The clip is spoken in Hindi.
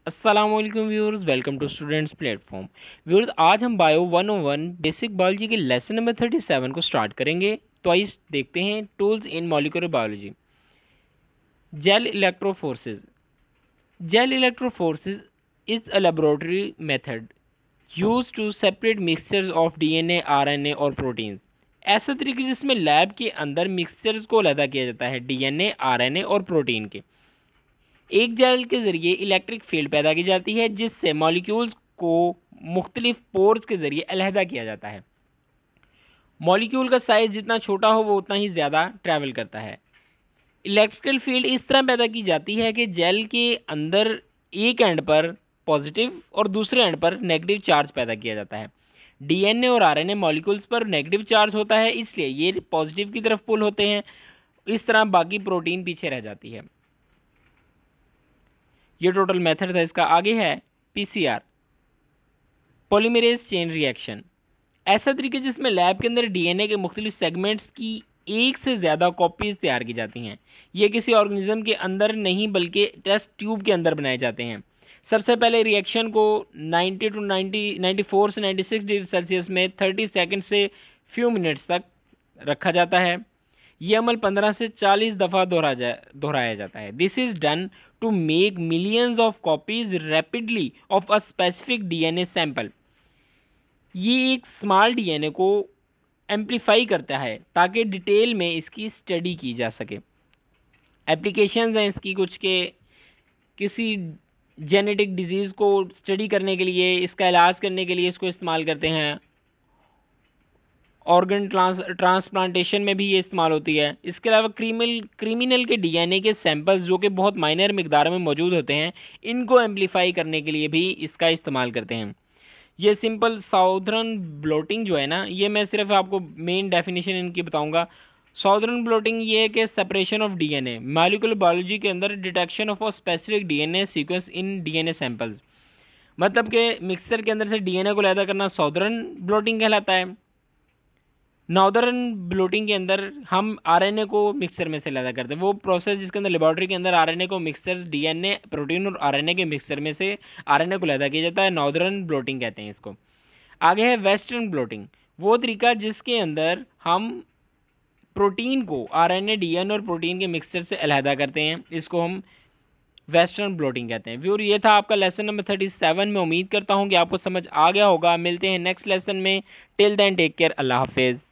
अस्सलाम वालेकुम viewers, welcome to students platform. Viewers, आज हम बायो 101 बेसिक बायोलॉजी के लेसन नंबर 37 को स्टार्ट करेंगे। तो आइए देखते हैं tools in molecular biology. Gel electrophoresis. Gel electrophoresis is a laboratory method use to separate mixtures of DNA, RNA और प्रोटीन्स। ऐसा तरीका जिसमें लैब के अंदर मिक्सचर्स को अलग किया जाता है डीएनए, आरएनए और प्रोटीन के। एक जेल के ज़रिए इलेक्ट्रिक फील्ड पैदा की जाती है जिससे मॉलिक्यूल्स को मुख्तलिफ पोर्स के ज़रिए अलहदा किया जाता है। मॉलिक्यूल का साइज़ जितना छोटा हो वो उतना ही ज़्यादा ट्रैवल करता है। इलेक्ट्रिकल फील्ड इस तरह पैदा की जाती है कि जेल के अंदर एक एंड पर पॉजिटिव और दूसरे एंड पर नेगेटिव चार्ज पैदा किया जाता है। डीएनए और आरएनए मॉलिक्यूल्स पर नेगेटिव चार्ज होता है, इसलिए ये पॉजिटिव की तरफ पुल होते हैं। इस तरह बाकी प्रोटीन पीछे रह जाती है। ये टोटल मेथड था इसका। आगे है पीसीआर, पॉलीमरेज चेन रिएक्शन। ऐसा तरीका जिसमें लैब के अंदर डीएनए के मुख्तलिफ सेगमेंट्स की एक से ज़्यादा कॉपीज तैयार की जाती हैं। ये किसी ऑर्गेनिज्म के अंदर नहीं बल्कि टेस्ट ट्यूब के अंदर बनाए जाते हैं। सबसे पहले रिएक्शन को 94 से 96 डिग्री सेल्सियस में 30 सेकंड से फ्यू मिनट्स तक रखा जाता है। ये अमल 15 से 40 दफ़ा दोहराया जाता है। This is done to make millions of copies rapidly of a specific DNA sample. ये एक स्मॉल डीएनए को एम्पलीफाई करता है ताकि डिटेल में इसकी स्टडी की जा सके। एप्लीकेशंस हैं इसकी कुछ के किसी जेनेटिक डिजीज़ को स्टडी करने के लिए, इसका इलाज करने के लिए इसको इस्तेमाल करते हैं। ऑर्गन ट्रांसप्लांटेशन में भी ये इस्तेमाल होती है। इसके अलावा क्रिमिनल के डीएनए के सैंपल्स जो कि बहुत माइनर मिकदार में मौजूद होते हैं, इनको एम्पलीफाई करने के लिए भी इसका इस्तेमाल करते हैं। ये सिंपल साउदर्न ब्लोटिंग जो है ना, ये मैं सिर्फ आपको मेन डेफिनेशन इनकी बताऊंगा। साउदर्न ब्लोटिंग ये है कि separation of DNA molecular biology के अंदर detection of a specific DNA sequence in DNA samples. मतलब कि मिक्सर के अंदर से डीएनए को अलग करना साउदर्न ब्लोटिंग कहलाता है। नॉर्दर्न ब्लोटिंग के अंदर हम आरएनए को मिक्सचर में से अलग करते हैं। वो प्रोसेस जिसके अंदर लेबोरेटरी के अंदर आरएनए को मिक्सचर डीएनए, प्रोटीन और आरएनए के मिक्सचर में से आरएनए को अलग किया जाता है। नॉर्दर्न ब्लोटिंग कहते हैं इसको। आगे है वेस्टर्न ब्लोटिंग, वो तरीका जिसके अंदर हम प्रोटीन को आरएनए, डीएनए और प्रोटीन के मिक्सचर से अलहदा करते हैं। इसको हम वेस्टर्न ब्लोटिंग कहते हैं। व्यूअर, ये था आपका लेसन नंबर 37। में उम्मीद करता हूँ कि आपको समझ आ गया होगा। मिलते हैं नेक्स्ट लेसन में। टिल देन टेक केयर, अल्लाह हाफिज़।